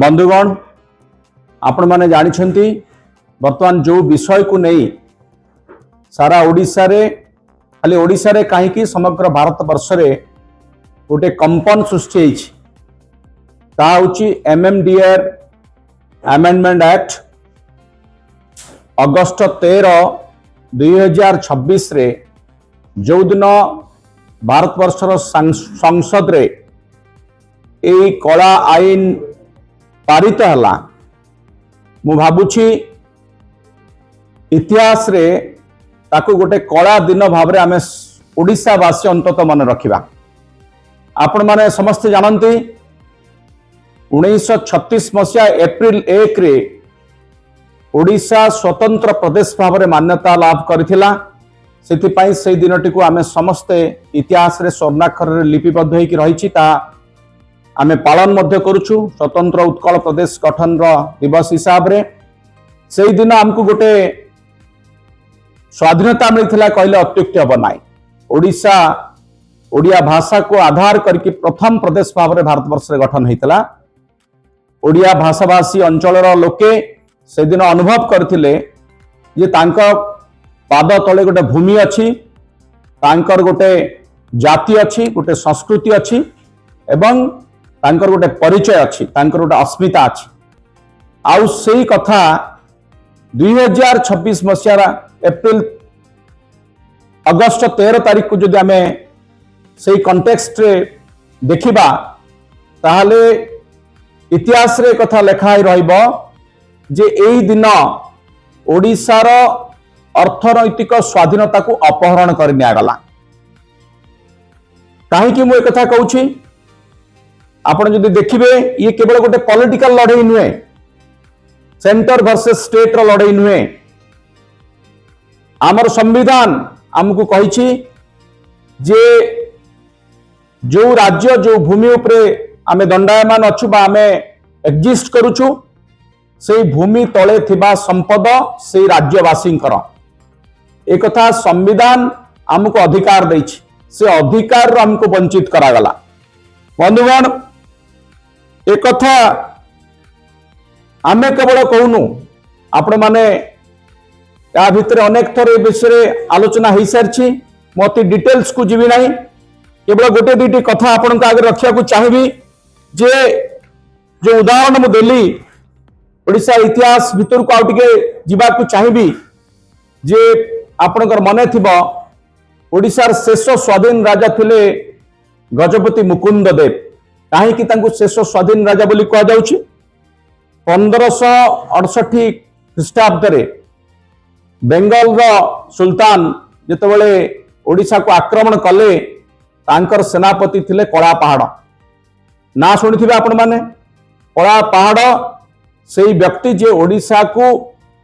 बंधुगण आपण माने जानिछंती वर्तमान जो विषय को नहीं सारा ओडिशा रे खाली ओडिशा रे कहीं समग्र भारत वर्ष रे गोटे कंपन सृष्टि होइछि ता होछि एमएमडीआर अमेंडमेंट एक्ट अगस्त 13 2026 रे जो दिन भारत वर्षर संसद रे ए कला आईन पारित हला मु भाबुछि इतिहास रे ताकू गोटे कला दिन भाव आम ओडिशावासी अंतत मन रखा आपण माने समस्ते जानती 1936 मसीहा एप्रिल 1 रे ओडिशा स्वतंत्र प्रदेश भाव में मान्यता लाभ करथिला सेथिपाई से दिनटी को आम समस्ते इतिहास रे स्वर्णाक्षर रे लिपिबद्ध होइकी रहिछि ता आमे पालन मध्य करूछु स्वतंत्र उत्कल प्रदेश गठन दिवस हिसाब रे से दिन आमको गोटे स्वाधीनता मिलता कहले अत्युक्ति हम ना ओडिशा ओडिया भाषा को आधार करके प्रथम प्रदेश भाव में भारत वर्ष गठन होता ओडिया भाषाभाषी अंचल लोके से दिन अनुभव करथिले जे तांको पाद तले गोटे भूमि अच्छी तांकर गोटे जाति अच्छी गोटे संस्कृति अच्छी एवं तांकर गोटे परिचय अच्छी तांकर गोटे अस्मिता अच्छी आउ सेही कथा 2026 मसीहा एप्रिल अगस्त 13 तारीख को जदि आमे सेही कॉन्टेक्स्ट रे देखिबा ताहले इतिहास रे कथा लेखाई रहिबो जे एही दिन ओडिशार अर्थनैतिक स्वाधीनता को अपहरण कर नियागला कहीं मु कथा कहूछि आपण जदि देखिबे ये केवल गोटे पॉलिटिकल लड़ाई नुहे सेंटर वर्सेस स्टेट रो लड़ाई नुहे आमर संविधान आमको कहिछि जे जो राज्य जो भूमि उपरे आमे दंडायमान अछु बा आमे एग्जिस्ट करूछु से भूमि तले थिबा संपद से राज्यवासींकर एक कथा संविधान आमको अधिकार दैछि से अधिकार हमको वंचित करागला बंधुगण एक कथा आमे केवल कहूनु आपण माने या भितर अनेक थर ए विषय आलोचना हो सारी मत डिटेल्स को जीवी ना केवल गोटे दुईटी कथा आपण आगे रखा चाहिए जे जो उदाहरण मु देली ओडिशा इतिहास भितर को आउटे जावाक चाहिए जे आपणकर मन थिबो ओडिशार शेष स्वाधीन राजा थिले गजपति मुकुंद देव कहीं तांको शेष स्वाधीन राजा बोली कह जाउछि 1568 ख्रीष्टाब्द रे बेंगल रो सुल्तान जेतेबेले ओडिशा को आक्रमण कले तांकर सेनापति थिले कला पहाड़ ना शुणिथिबे आपण माने कला पहाड़ से व्यक्ति जे ओडिशा को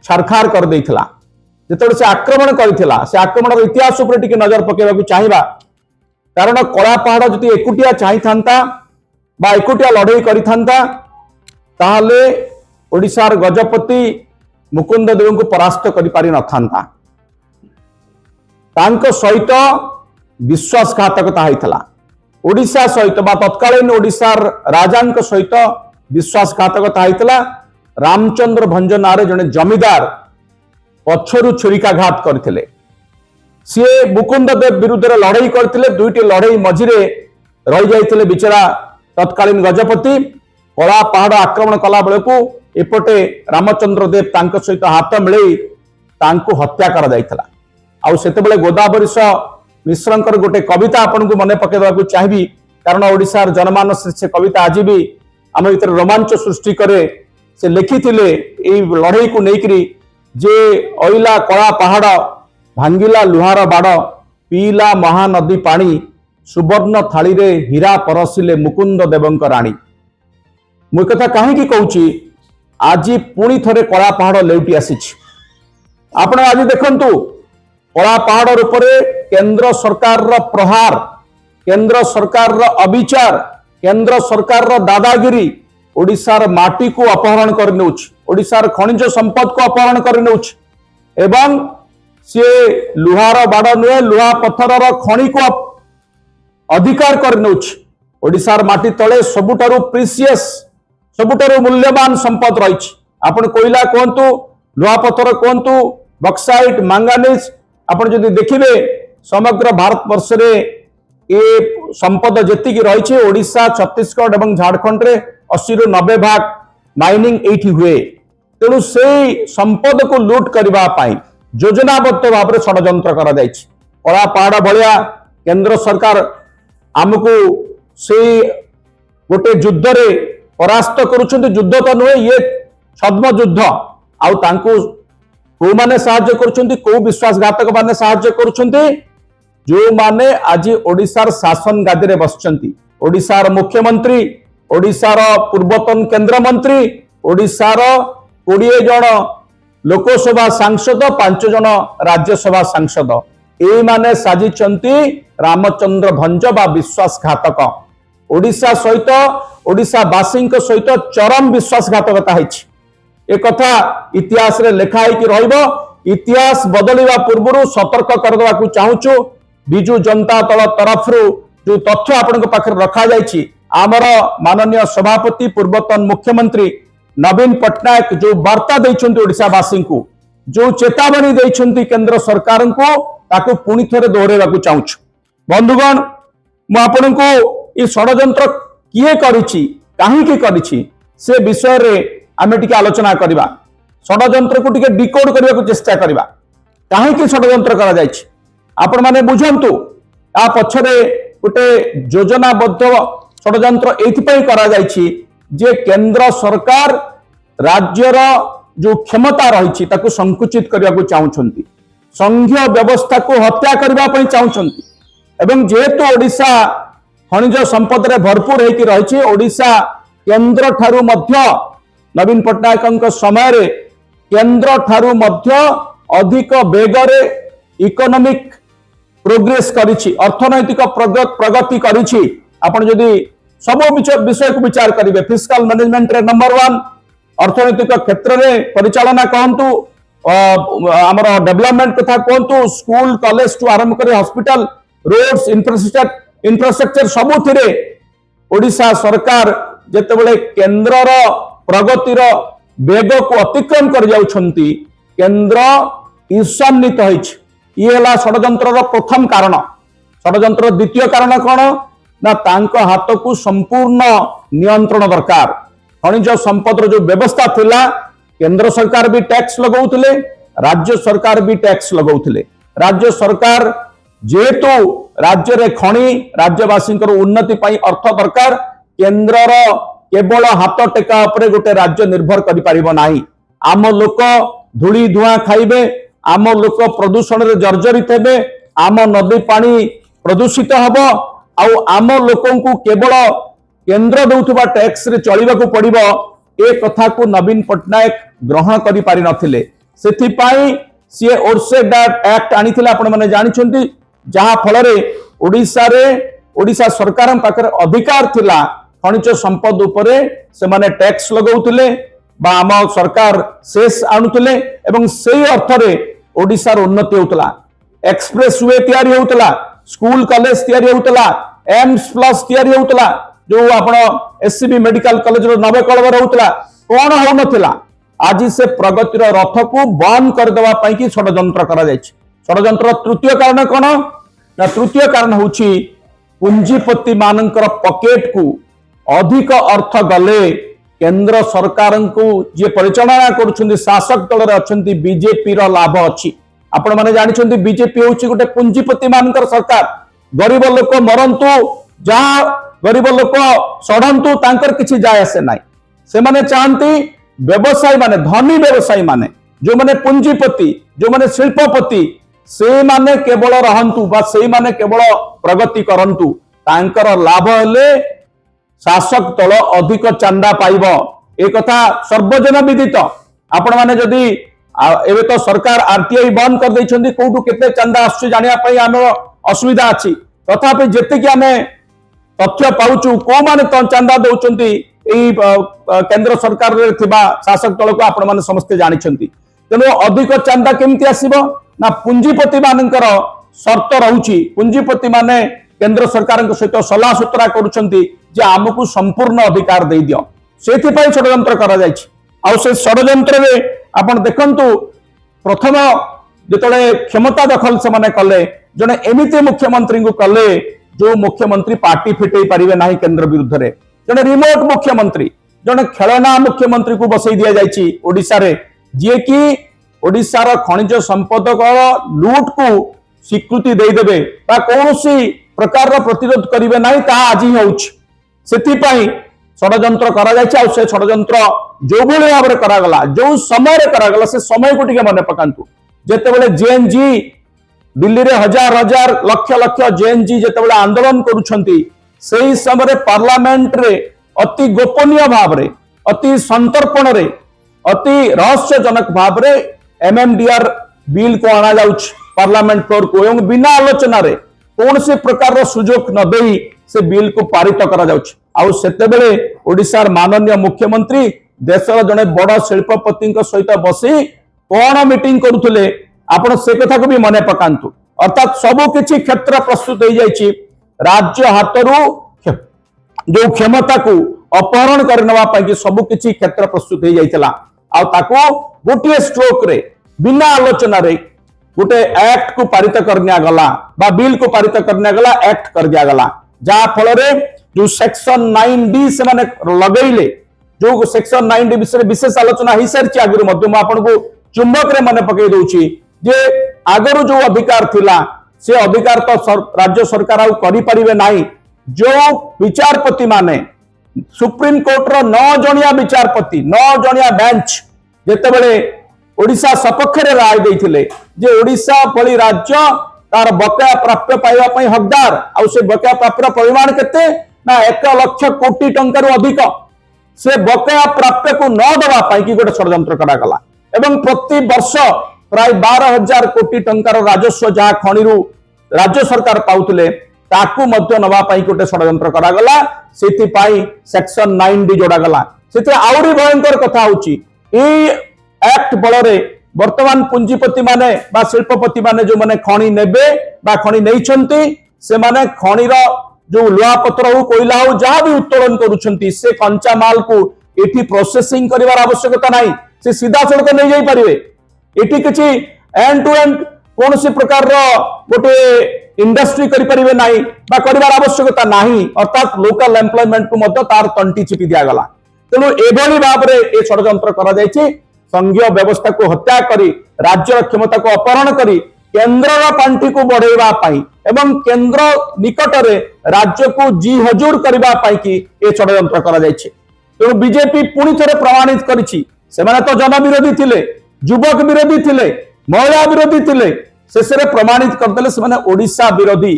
छारखार कर देइथिला जेतेबेले से आक्रमण करिथिला से आक्रमण इतिहास ऊपर टिके नजर पकेबाकू चाहिबा कारण कला पहाड़ जदि एकुटिया चाहि थांता बा एकुटिया लड़ाई करि थांता ताहले ओडिशार गजपति मुकुंद देव को परास्त करि पारि नथांता तांको सहित विश्वासघातकता होइतला ओडिशा सहित बा तत्कालीन ओडिशार राजांक सहित विश्वासघातकता होइतला रामचंद्र भंज नारे जने जमीदार पछरु छुरिकाघात करथिले सी मुकुंद देव विरुद्ध लड़ाई करथिले दुईटी लड़ाई मझिरे रही जाइथिले बिचरा तत्कालीन गजपति कला पहाड़ आक्रमण कला बेलू एपटे रामचंद्र देव तांको सहित हाथ मिलई तांको हत्या कर जाइथिला आउ सेतेबेले गोदावरीश मिश्रंकर गोटे कविता आपन को मने पकेबाकू चाहिए कारण ओडिशार जनमानस से कविता आज भी आम भीतर रोमांच सृष्टि करे से लिखिथिले एई लड़ाई को नेकरी जे ओइला कला पहाड़ भांगिला लुहार बाड़ पीला महानदी पानी सुवर्ण थाली रे हीरा परसिले मुकुंद देवंक राणी मु कथा कहीं कहूची आज पुणी थरे कला पहाड़ लेउटी आसीछि आपण आज देखंतु कला पहाड़ उपरे केंद्र सरकार रो प्रहार केंद्र सरकार रो अविचार केंद्र सरकार रो दादागिरी ओडिशार माटी को अपहरण कर नेउछि ओडिशार खनिज संपद को अपहरण कर नेउछि एवं से लुहार बाड़ नुहे लुहा पत्थर खणी को अधिकार कर नेउछि ओडिशार माटी तले सबुठारु प्रिसियस सबुठारु मूल्यवान संपद रही। आपण कोयला कहतु, लुहापथर कहतु, बक्साइट, मांगानीज, आपण जदि देखिबे समग्र भारत वर्ष रे ये संपद जेतिक रही ओडिशा, छत्तीसगढ़ और झारखंड रे 80 ରୁ 90 भाग माइनिंग एठी हुए। तेणु से संपद को लूट करने योजनाबद्ध भाव में षड्यंत्र करा जायछि। कला पहाड़ भलिया केंद्र सरकार आमको से गोटे युद्ध रे परास्त करुछन्ति। युद्ध तो नुहे, ये छद्म युद्ध। आउ तांको को माने सहाय्य करुछन्ति, को विश्वासघातक माने सहाय्य करुछन्ति, जो माने आज ओडिशार शासन गादी रे बसचन्ति। ओडिशार मुख्यमंत्री, ओडिशार पूर्वतन केंद्र मंत्री, ओडिशार 20 जन लोकसभा सांसद, 5 जन राज्यसभा सांसद, ए माने साजिचन्ति रामचंद्र भंज बा विश्वासघातक। ओडिशा सहित ओडिशावासी सहित चरम विश्वासघातकता है। एक कथा इतिहास रे लेखा है कि रहिबो। इतिहास बदलिवा पूर्व सतर्क करदेवा को चाहूचु। बिजु जनता दल तरफ जो तथ्य आपण पाखे रखा जायछि, आमर माननीय सभापति पूर्वतन मुख्यमंत्री नवीन पट्टनायक जो वार्ता देइछन्ति ओडिशावासी को, जो चेतावनी देइछन्ति केंद्र सरकार को, ताको पुणी थरे दोहरेवा को चाहूछु। बंधुगण, मु आपनको ई षड्यंत्र किए करिछि, काहेकि करिछि, से विषय रे आमे टिके आलोचना करबा। षड्यंत्र को टिके डिकोड करबा को चेष्टा करबा। काहेकि षड्यंत्र करा जायछि आपण माने बुझंतु। आ पछरे गोटे योजनाबद्ध षड्यंत्र एथिपई करा जायछि जे केंद्र सरकार राज्यर जो क्षमता रही ताको संकुचित करबा को चाहउछन्ति, संघीय व्यवस्था को हत्या करबा पई चाहउछन्ति। एवं जेहेतु ओडिशा खनिज संपद रे भरपूर होइकी रही, ओडिशा केंद्र ठारू मध्य नवीन पट्टनायक समय रे केंद्र ठारू मध्य अधिक बेगरे इकोनॉमिक प्रोग्रेस करिछि, अर्थनैतिक प्रगति करिछि। आपण जदि सब विषय को विचार करिवे, फिस्कल मैनेजमेंट रे नंबर 1, अर्थनैतिक क्षेत्र में परिचालना कहतु, आमर डेवलपमेंट कथा कहतु, स्कूल कॉलेज टू आरंभ कर हॉस्पिटल, रोड्स, इंफ्रास्ट्रक्चर सबुथिरे ओडिशा सरकार जेतेबेले केंद्रर प्रगतिर बेग को अतिक्रम कर जाउछन्ति, केंद्र ईर्षान्वित होइछ। ये हला षड्यंत्रर प्रथम कारण। षड्यंत्र द्वितीय कारण कौन ना, तांको हाथ को संपूर्ण नियंत्रण दरकार। खनिज संपद जो व्यवस्था थिला, केंद्र सरकार भी टैक्स लगाउथिले, राज्य सरकार भी टैक्स लगाउथिले। राज्य सरकार जेहेतु राज्य रे खनि राज्यवासी उन्नति पाई अर्थ दरकार, केंद्रर केवल हाथ टेका उपरे गोटे राज्य निर्भर करि परिबो नाही। आम लोक धूली धुआं खाइबे, आम लोक प्रदूषण रे जर्जरित हेबे, आम नदी पानी प्रदूषित हबो, आउ आम लोकों को केवल केंद्र देउथबा टैक्स रे चलिबाकू पड़िबो। ए कथा को नवीन पट्टनायक ग्रहण करि पारि नथिले। सेथि पाई सिए ओरसेड एक्ट आनिथिले, आपण माने जानिछन्ति, जहा फल रे ओडिशा सरकार पाखरे अधिकार थिला खनिज संपद उपरे से माने टैक्स लगाउथिले बा आम सरकार शेष आणुथिले, एवं सेही अर्थ रे ओडिशार उन्नति होउतला। एक्सप्रेस वे तैयारी होउतला, स्कूल कॉलेज तैयारी होउतला, एम्स प्लस तैयारी होउतला, जो आपण एससीबी मेडिकल कॉलेज रो नवकलवर होउतला, कोन हो नथिला। आज से प्रगतिर रथ को बंद कर देवा पई कि षड्यंत्र करा जायछि। षड्यंत्र तृतीय कारण कोन ना, तृतीय कारण होउछि पुंजीपति मानकर पॉकेट को अधिक अर्थ गले केंद्र सरकार को जे परिचालना करुछन्ति शासक दल रे अछन्ति बीजेपी रो लाभ अछि। आपण माने जानिछन्ति बीजेपी होउछि गोटे पुंजीपति मानकर सरकार। गरीब लोक मरंतु, जहाँ गरीब लोक सड़ंतु, तांकर किछि जाय आसे नाही। से माने चाहंती व्यवसायी माने, धनी व्यवसायी माने, जो माने पुंजीपति, जो माने शिल्पपति, से माने केवल रहंतु बा से माने केवल प्रगति करंतु। तांकर लाभ हेले शासक दल अधिक चांदा पाइब, ए कथा सर्वजन विदित। आपण माने जदि एबे तो सरकार आरटीआई बंद कर दैछन्ती, कोठु केते चांदा आसु जानिया पई आमे असुविधा अछि। तथापि जेते कि आमे तथ्य पाउछु, को माने तो चांदा दउछन्ती एई केंद्र सरकार रे थिबा शासक दल को आपण माने समस्त जानिछन्ती। तेनो अधिक चांदा केमति आसीबो ना, पुंजीपति मानकर शर्त रहुछि। पुंजीपति माने केंद्र सरकार सहित सलाह सूत्रा करुछन्ती जे आमको संपूर्ण अधिकार दे दियो, से षड्यंत्र करा जायछि आउ से षड्यंत्र रे आपण देखंतु प्रथम जेतले क्षमता दखल से माने कले जने एमिति मुख्यमंत्री को कले जो मुख्यमंत्री पार्टी फिटई पारिबे नाही केंद्र विरुद्ध रे जने रिमोट मुख्यमंत्री जने खेलना मुख्यमंत्री को बसई दिया जायछि ओडिसा रे जे कि ओडिसा रो खनिज संपद को लूट को स्वीकृति दे देबे बा कोनोसी प्रकार रो प्रतिरोध करिवे नाही ता आज ही होउछि सेति पई षड्यंत्र करा जायछि आ से षड्यंत्र जो भले भाबरे करा गला जो समय रे करा गला से समय को टिके मने पकांतु जेतेबेले जेएनजी दिल्ली रे हजार हजार लक्ष लक्ष जेएनजी जेतेबेले आंदोलन करूछंती सेही समय पार्लियामेंट रे अति गोपनीय भाव रे अति संतर्पण रे अति रहस्यजनक भाव रे एमएमडीआर बिल को आना जाउछ पार्लियामेंट फ्लोर को एवं बिना आलोचना रे कौन से प्रकार रो सुजोग न देई से बिल को पारित करा जाउछ आउ सेतेबेले ओडिसा माननीय मुख्यमंत्री देशर जने बड़ शिल्पपति सहित बसी कौन मीटिंग करुले आपण से कथा को भी मने पकांतु अर्थात सबु किछि क्षेत्र प्रस्तुत हो जाइछि राज्य हाथरू जो क्षमता को अपहरण कर नवा कि सबु किछि क्षेत्र प्रस्तुत हो जाइतला आ ताको गोटे स्ट्रोक रे बिना आलोचना रे गोटे एक्ट को पारित करनिया गला बा बिल को पारित करनिया गला एक्ट कर दिया गला जा फल रे जो सेक्शन 9D से माने लगैले जो सेक्शन 9D विषय विशेष आलोचना ही सारी आगुरी मध्य आपन को चुंबक रे माने पकई दउछि जे आगरो जो अधिकार थिला से अधिकार तो राज्य सरकार आउ करि परिबे नाही जो विचारपति माने सुप्रीम कोर्ट रो 9 जणिया विचारपति 9 जणिया बेंच जेतेबेले ओडिशा सपक्ष रे राय देथिले जे ओडिशा भली राज्य तार बकाया प्राप्य पाइबा पई हकदार आ से बकाया प्राप्य परिमाण केते ना 1 लाख कोटी टंका रु अधिक से बकाया प्राप्य को न दबा पाई कि गोटे षड्यंत्र करा गला एवं प्रति वर्ष प्राय 12,000 कोटी टंकार राजस्व जहाँ खणिरु राज्य सरकार पाउथिले ताकू मध्य नवा पाई गोटे षड्यंत्र करा गला सेति पाई सेक्शन 9D जोड़ा गला सेति आउरी भयंकर कथा होची ए एक्ट बलरे वर्तमान पुंजीपति माने बा शिल्पपति माने जो माने खणी नेबे बा खणी नेइछंती से माने खणीर जो लुहा पत्र हो कोइला हो जहां भी उत्तोलन करूछंती से कंचा माल को एठी प्रोसेसिंग करिवार आवश्यकता नाही से सीधा सड़क नहीं जाई परिवे एठी किछि एंड टू एंड कौन सी प्रकार रो गोटे इंडस्ट्री करि परिवे नाही बा करिवार आवश्यकता नाही अर्थात लोकल एम्प्लॉयमेंट को मध्य तार तंटी चिपी दिया गला तेणु एभली भाव रे ए षड्यंत्र करा जायछि संघीय व्यवस्था को हत्या करी राज्य क्षमता को अपहरण करी केंद्र पांठी को बढ़ेवा पाई एवं केंद्र निकट रे राज्य को जी हजूर करबा पाई कि ए षड्यंत्र करा जायछि तेणु बीजेपी पुणी थे प्रमाणित करिछि सेमाने तो जन विरोधी थिले युवक विरोधी थिले महिला विरोधी थिले शेष प्रमाणित करदेले सेमाने ओडिशा विरोधी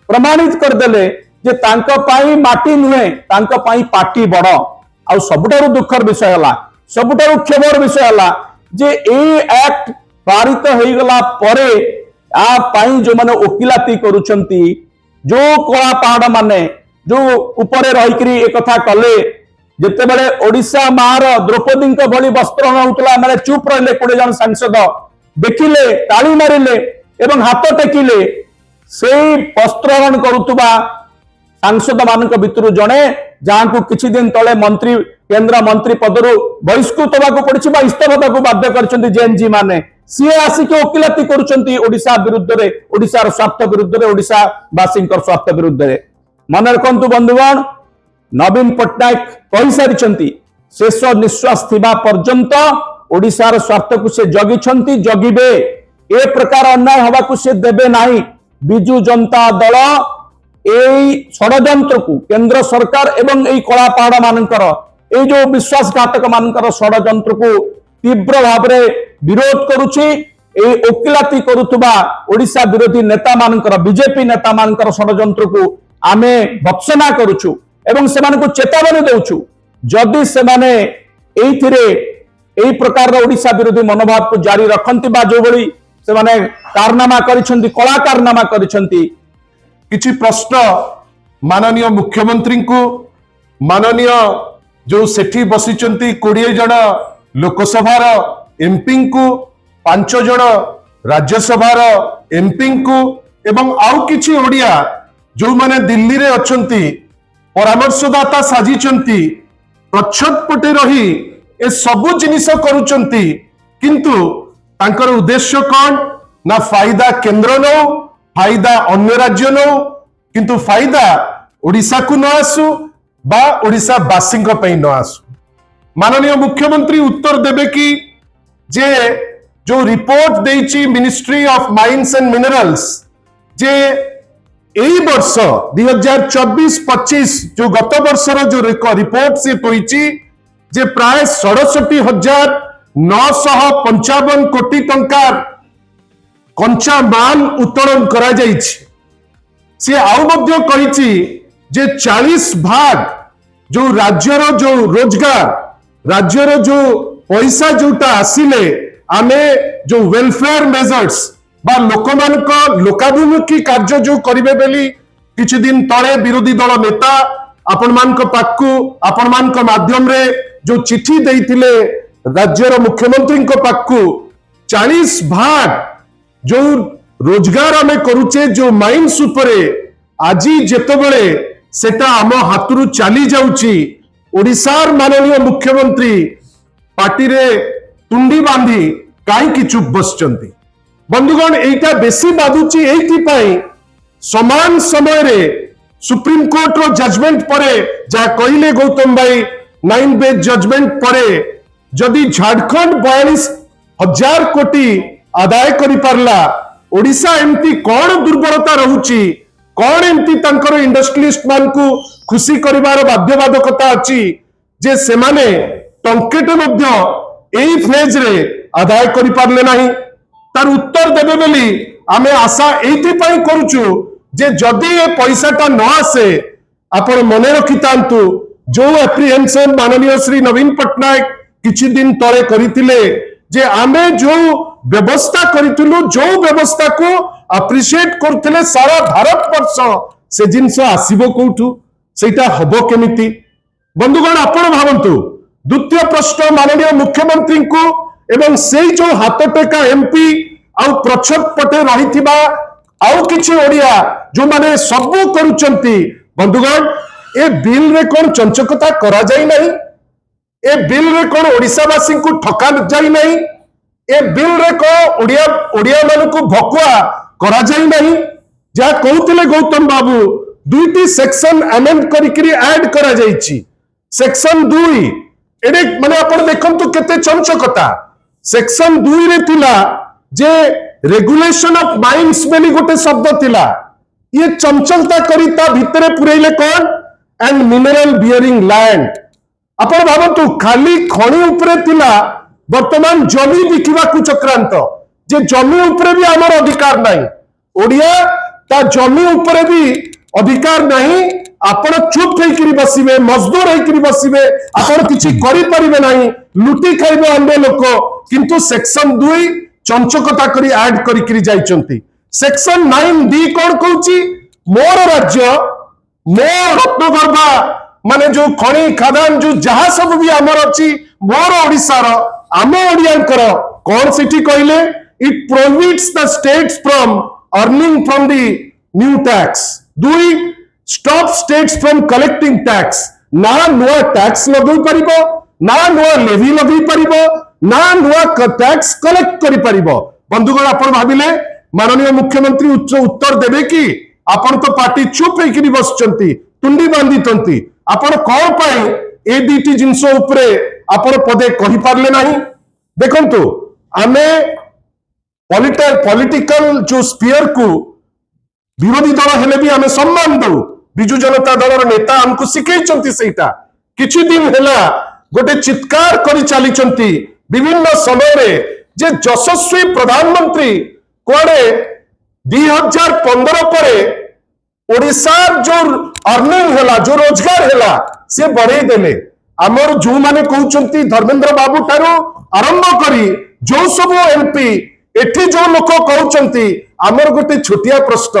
प्रमाणित करदेले जे तांको पाई माटी नुहे तांको पाई पार्टी बड़ आ सबुठारु दुखर विषय हला सबुठारु क्षोभर विषय हला जे ए एक्ट पारित हो गला परे आ पाई जो माने ओकिलाती करूछंती जो कला पहाड़ माने जो ऊपर रहिकरी एक कथा कले जेतेबेले ओडिशा मार द्रौपदी भली वस्त्र होउतला माने चुप रहिले 20 जन सांसद देखिले ताली मारिले एवं हाथ टेकिले सेई वस्त्रहरण करुतबा सांसद मानक भितरु जणे जहां को किछि दिन तले मंत्री केंद्र मंत्री पदरु बहिष्कृत होबाको पड़िछि बा इस्तफा को बाध्य करछन्ती जेएनजी माने सीए आसी के ओकिलाती करूछन्ती ओडिशा विरुद्ध रे ओडिसा स्वार्थ विरुद्ध रे ओडिशा वासिंकर स्वार्थ विरुद्ध रे मन रखंतु बंधुगण नवीन पट्टनायक कहि सारिछन्ती शेष निश्वास थिबा पर्यंत ओडिसार स्वार्थ को से जगिछन्ती जगिबे ए प्रकार अन्याय हवा को से देबे नाही बिजु जनता दल एई षड्यंत्र को केंद्र सरकार एवं एई कला पहाड़ मानकर एई जो विश्वासघातक मानकर षड्यंत्र को तीव्र भाव रे विरोध करुछि एई ओकिलाती करुथबा ओडिशा विरोधी नेता मानकर बीजेपी नेता मानकर षड्यंत्र को आमे भत्सना करुछु एवं सेमान को चेतावनी देउछु जदि सेमाने एइथिरे एई प्रकार ओडिशा विरोधी मनोभाव को जारी रखंती बा जो बड़ी सेमाने कारनामा करिसंती कला कारनामा करिसंती किछि प्रश्न माननीय मुख्यमंत्री को माननीय जो सेठी बसिचंती 20 जन लोकसभार एमपी को 5 जन राज्यसभार एमपी को एवं आउ किछि ओडिया जो माने दिल्ली रे अछंती परामर्शदाता साजिचंती प्रच्छदपटे रही ए सबु जिनिस करुचंती किंतु तांकर उद्देश्य कौन ना फायदा केंद्र नो फायदा अन्य राज्य नो किंतु फायदा ओडिशा को न आसु बा ओडिशा वासी न आसु। माननीय मुख्यमंत्री उत्तर देबे कि जे जो रिपोर्ट देइची ministry of mines and minerals जे एई वर्ष 2024-25 जो गत वर्षर जो रिपोर्ट से तोइची जे प्राय 67,955 कोटी टंकार कंचा माल उत्तोलन करा जाइछि। से आउ मध्य कहिछि जे 40 भाग जो राज्यर जो रोजगार राज्यर जो पैसा जोटा आसिले आमे जो वेलफेयर मेजर्स बा लोकाभिमुखी कार्य जो करिवे बेली किछि दिन तळे विरोधी दल नेता आपण मानक माध्यम रे जो चिठी देइथिले राज्यर मुख्यमंत्री को पाकु 40 भाग जो रोजगार आमे करूचे जो माइंस उपरे आजी जेतेबेले सेटा आम हाथरू चली जाउची ओडिशार माननीय मुख्यमंत्री पार्टी रे तुंडी बांधी कहीं चुप बसचंती। बंधुगण एटा बेसी बाधुची एथि पई समान समय रे सुप्रीम कोर्ट रो जजमेंट परे जा कहिले गौतम भाई 9 बेंच जजमेंट परे जदि झारखंड 42,000 कोटी आदाय करि पारला ओडिशा एमती कौन दुर्बलता रहुची कौन एमती तांकर इंडस्ट्रियलिस्ट मान को खुशी करिवार बाध्यबाधकता अछि जे सेमाने टंकेट मध्य एई फेज रे आदाय करि पारले नाही। तार उत्तर देबे बेली आमे आशा एथि पई करूछु जे जदि ए पैसाटा न आसे आपण मने रखितांतु जो एप्रिहेंशन माननीय श्री नवीन पटनायक किछि दिन तळे करितिले जे आमे जो व्यवस्था करितलु जो व्यवस्था को अप्रिशिएट करथिले सारा भारत वर्ष से जिंस आसीबो कोठु सेटा हबो केमिति। बंधुगण आपण भावंतु द्वितीय प्रश्न माननीय मुख्यमंत्री को एवं से जो हाथ टेका एमपी आउ प्रच्छद पटे रहिथिबा आउ किछि ओडिया जो माने सबु करूचंती। बंधुगण ए बिल रे कोन चंचकता करा जाई नहीं ए बिल रे कोन ओडिशावासी को ठका जाई नहीं ए बिल रे को ओडिया मान को भकुआ करा जाई नहीं जा कहउतले गौतम बाबू दुईटी सेक्शन अमेंड करिकरी ऐड करा जाईची। सेक्शन 2 एडे माने आपण देखंतु केते चंचकता सेक्शन 2 रे थिला जे रेगुलेशन ऑफ माइंस बेली गोटे शब्द थिला ये चंचलता करी ता भितरे पुरैले कोन एंड मिनरल बियरिंग लैंड। आपण भाबंतु खाली खणी उपरे थिला वर्तमान जमी बिकिबा को चक्रांत जे जमी उपरे भी हमर अधिकार नाही ओडिया ता जमी उपरे भी अधिकार नहीं आपण चुप होइकरी बसिबे मजदूर होइकरी बसिबे आपण किछि करि परिबे नाही लुटी खाइबे अन्य लोक किंतु सेक्शन 2 चंचकता करी ऐड करिकरी जाइचंती। सेक्शन 9D कोन कहूची मोर राज्य मोर रत्नगर्भा माने जो खणी खादान जो जहां सब भी हमर अछि मोर ओडिसा रो आम ओडियांकर कोन सिटी कहले it prohibits the states from earning from the new tax. 2 stop states from collecting tax ना नुआ टैक्स लगै परिबो ना नुआ लेवी लगै परिबो ना नुआ टैक्स कलेक्ट करि परिबो। बंधुगण आपण भाबिले माननीय मुख्यमंत्री उच्च उत्तर देबे कि आपण तो पार्टी चुप होइकरी बसचंती तुंडी बांधितंती आपण कोन पई ए दीटी जिंस उपरे आपण पदे कहि पारले नाही। देखंतु आमे पॉलिटिकल जो स्फीयर को विरोधी दल हेले भी आमे सम्मान दउ बिजु जनता दलर नेता हमको सिखैचंती सेटा किछि दिन हेला गोटे चित्कार करि चालिचंती विभिन्न समय रे जे यशस्वी प्रधानमंत्री कोडे 2015 परे ओडिसा जो अर्निंग हेला जो रोजगार हेला से बढ़ाई देले आमर जो माने कहउचंती धर्मेंद्र बाबू ठारो आरंभ करी जो सब एमपी एठी जो लोक कहउचंती आमर गोटे छोटिया प्रश्न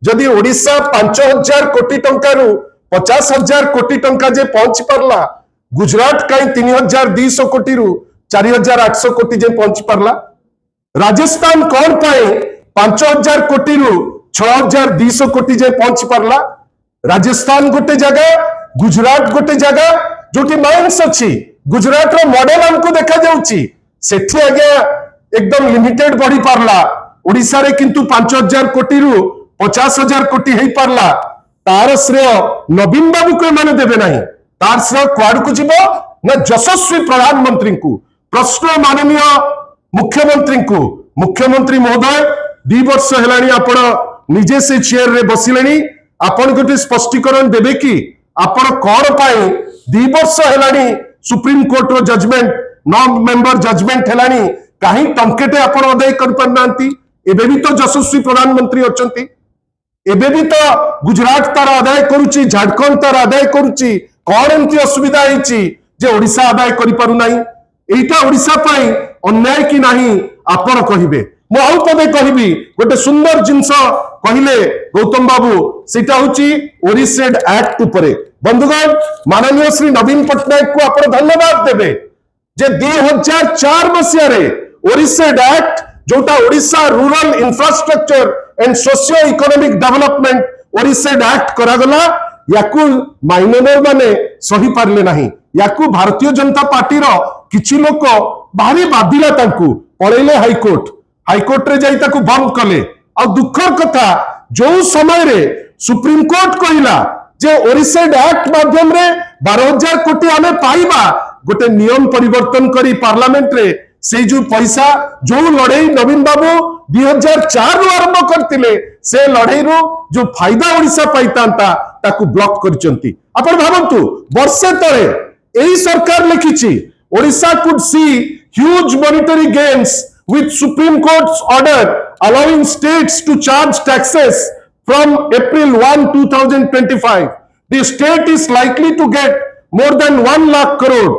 जदि ओडिशा 5,000 कोटी टंका रु 50,000 कोटी टंका जे पहुंची पारला गुजरात कई 3,200 कोटी रु 4,800 कोटी जे पहुंची पारला राजस्थान कौन पाए 5,000 कोटी रु 6,200 कोटी जे पहुंची पारला राजस्थान गोटे जगह गुजरात गोटे जगह जो माइन्स अच्छी गुजरात रो मॉडल हमको देखा जाउची सेठी आगे एकदम लिमिटेड बढ़ी पारला ओडिशा रे किंतु 5,000 कोटी रु 50,000 कोटी हेई पारला तार श्रेय नवीन बाबू को माने देबे नहीं तार श्रेय क्वाड को जीवो ना यशस्वी प्रधानमंत्री को प्रश्न माननीय मुख्यमंत्री महोदय 2 वर्ष हेलानी आपण निजे से चेयर रे बसिलेनी आपण गोटे स्पष्टीकरण देबे कि आपण कोन पाई 2 वर्ष हेलानी सुप्रीम कोर्ट रो जजमेंट 9 मेंबर जजमेंट हेलानी काहे टंकेटे आपण अदय कर परनांती एबे भी तो यशस्वी प्रधानमंत्री अछंती एबे भी तो गुजरात तार अदय करूची झारखंड तार अदय करूची कोन एंती असुविधा हिची जे ओडिसा अदय करि पारु नाही एटा ओडिसा पाई अन्याय कि नाही आपण कहिबे मु आउ पदे कहिबी गोटे सुंदर जिंस कहिले गौतम बाबू सेटा होची ओरिसेड एक्ट उपरे बंधुगण माननीय श्री नवीन पटनायक को आपण धन्यवाद देबे जे 2004 मसिया रे ओरिसेड एक्ट जोटा Odisha rural infrastructure and socio economic development ORISED act करा गला याकू माइनर माने सही पारले नाही याकू भारतीय जनता पार्टी रो किछि लोक भारी बाधिला तांकू पळेले हाईकोर्ट रे जाई ताकू बंद कले आ दुखर कथा जो समय रे सुप्रीम कोर्ट कहिला जे ओरिसेड एक्ट माध्यम रे 12,000 कोटी आमे पाइबा गोटे नियम परिवर्तन करी पार्लियामेंट रे से जो पैसा जो लड़ाई नवीन बाबू 2004 रु आरंभ करथिले से लड़ाई रो जो फायदा ओडिशा पाइतांता ताकू ब्लॉक करचंती आपण भाबंतु वर्षे तळे एही सरकार लिखिछि Odisha could see huge monetary gains with Supreme Court's order allowing states to charge taxes from April 1, 2025. The state is likely to get more than 1 lakh crore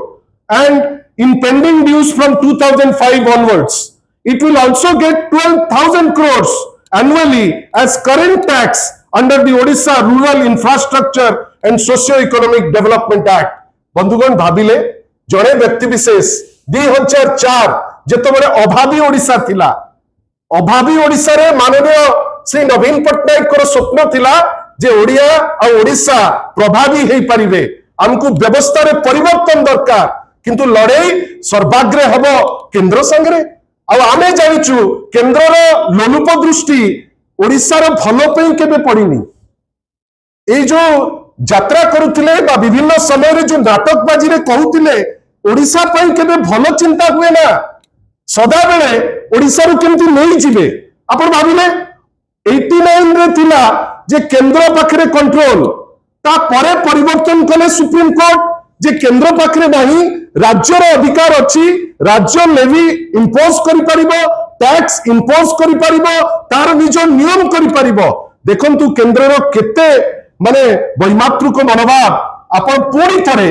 and in pending dues from 2005 onwards. It will also get 12,000 crores annually as current tax under the Odisha Rural Infrastructure and Socio-Economic Development Act. बंधुगण भाबिले जड़े व्यक्ति विशेष 2004 जेतबेले अभावी ओडिशा थिला अभावी ओडिशा रे माननीय श्री नवीन पटनायक को स्वप्न थिला जे ओडिया आ ओडिशा प्रभावी हेई परिबे हमकु व्यवस्था रे परिवर्तन दरकार किंतु लड़ाई सर्वाग्रे हबो केंद्र संगरे आ आमे जानिचु केंद्र रो लोलुप दृष्टि ओडिशा रो भलो पई केबे पड़िनी ए जो यात्रा करुथिले बा विभिन्न समय रे जो नाटकबाजी रे कहउथिले ओडिशा पई केबे भलो चिंता हुए ना सदा बेले ओडिशा रो केमती नहीं जिबे आपण भाबिले 89 रे थिला जे केंद्र पाखरे कंट्रोल ता परे परिवर्तन कले सुप्रीम कोर्ट जे केंद्र पाखरे नाही राज्य रो अधिकार अछि राज्य लेवी इंपोज करि परिबो टैक्स इंपोज करि परिबो तार निज नियम करि परिबो देखंतु केंद्र रो केते माने वैमातृक मनोभाव आपण पूरी थरे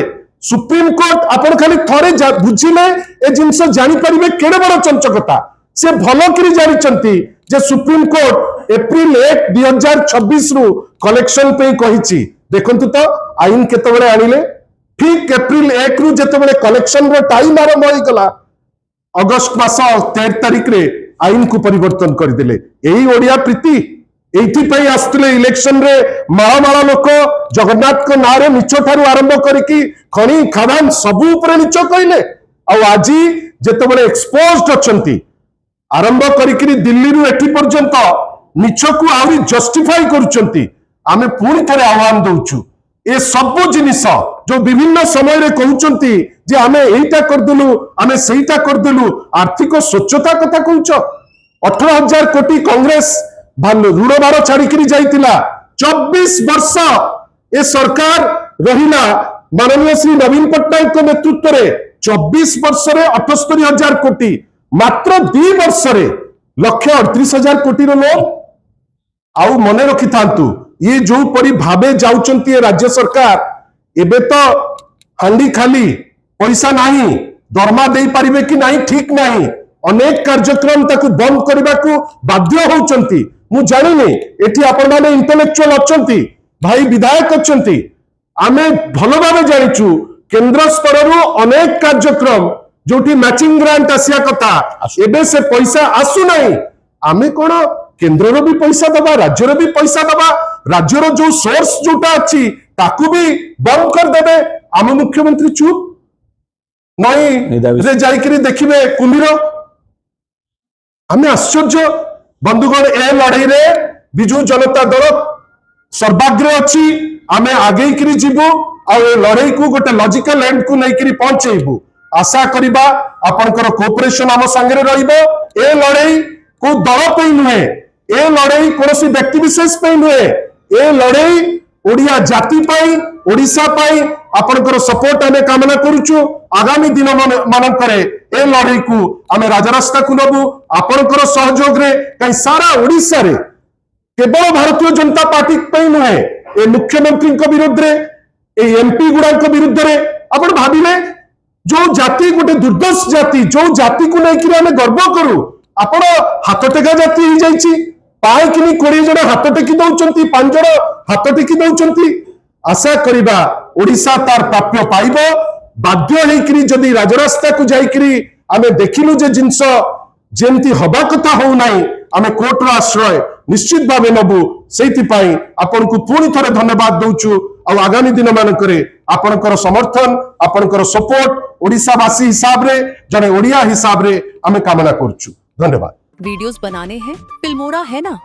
सुप्रीम कोर्ट आपण खाली थरे बुझिले ए जिंस जानि परिबे केडे बड़ चंचकता से भलो करी जानिचंती जे सुप्रीम कोर्ट एप्रिल 1 2026 रु कलेक्शन पे कहिछि देखंतु तो आईन केतबेले आनिले ठीक एप्रिल 1 रु जेतबेले कलेक्शन रो टाइम आरंभ होई गला अगस्त मास 13 तारिख रे आईन को परिवर्तन कर देले एही ओडिया प्रीति एथि पई आस्तले इलेक्शन रे माळमाळ लोक जगन्नाथ को नारे मिछ ठारू आरंभ करिकी खणी खदान सबु ऊपर मिछ कइले आ आजी जेतबेले एक्सपोज्ड अछंती आरंभ करिकी दिल्ली रु एठी पर्यंत मिछ को आउरी जस्टिफाई करूचंती आमे पूरी थरे आह्वान दउछु ए सब जिनिस जो विभिन्न समय रे कहउचंती जे आमे एइटा कर देलु आमे सेइटा कर देलु आर्थिक स्वच्छता कथा कहउछ 18,000 कोटी कांग्रेस ऋण भार छाड़ी जाइतिला 24 वर्ष ए सरकार रहिला माननीय श्री नवीन पटनायक को नेतृत्व रे 24 वर्ष रे 78,000 कोटी मात्र 2 वर्ष रे 138,000 कोटी रो लोन आउ मने रखि थांतु ये जो परी भाबे जाउचंती ए राज्य सरकार एबे तो हांडी खाली पैसा नाही दरमा देई परिबे कि नाही ठीक नाही अनेक कार्यक्रम ताकू बंद करबा को बाध्य होउचंती मु जानिनी एठी आपण माने इंटेलेक्चुअल अछंती भाई विधायक अछंती आमे भलो भाबे जानिचु केंद्र स्तर रु अनेक कार्यक्रम जोटी मैचिंग ग्रांट आसिया कथा एबे से पैसा आसु नाही आमे कोन केंद्र रो भी पैसा दबा राज्य रो भी पैसा दबा राज्य रो जो सोर्स जोटा अछि ताकू भी बंद कर देबे आम मुख्यमंत्री चुप नई निदाविस। रे जाइकरी देखिबे कुम्भीर आमे आश्चर्य बंधुगण ए लड़ाई रे बिजू जनता दल सर्वाग्रे अच्छी आमे आगे करी जीवु आ ए लड़ाई को गोटे लॉजिकल एंड को नहीं करी पहुंचेबु आशा करिबा आपनकर कोऑपरेशन आम संगे रहिबो ए लड़ाई को दल पे नुहे ए लड़ाई कोनोसी व्यक्ति विशेष पे नुहे ए लड़ाई ओडिया जाति पाई ओडिशा पाई आपनकर सपोर्ट आमे कामना करूछु आगामी दिन मानकरे ए लड़ाई को आमे राजरास्ता को नबु आपनकर सहयोग रे कई सारा ओडिशा रे केवल भारतीय जनता पार्टी पे नुहे ए मुख्यमंत्री विरुद्ध रे ए एमपी गुड़ा विरुद्ध रे आपण भाबिले जो जाति गोटे दुर्दश जाति जो जाति को लेकर आमे गर्व करू आपण हाथ टेका जाति ही जाइछि पाए किनी 20 जन हाथ टेकी दउचंती 5 जन हाथ टेकी दउचंती आशा करिबा ओडिशा तार प्राप्य पाइबो बाध्य हेकरी जदी राजरास्ता को जाइकरी आमे देखिलु जे जिंस जेमती हबा कथा हो नाही आमे कोर्ट रो आश्रय निश्चित भावे नबु सेति पाई आपन को पुणी थरे धन्यवाद दउछु आ आगामी दिन मानकरे आपनकर समर्थन आपनकर सपोर्ट ओडिशावासी हिसाब रे जने ओडिया हिसाब रे आमे कामना करछु धन्यवाद। वीडियोस बनाने हैं फिल्मोरा है ना।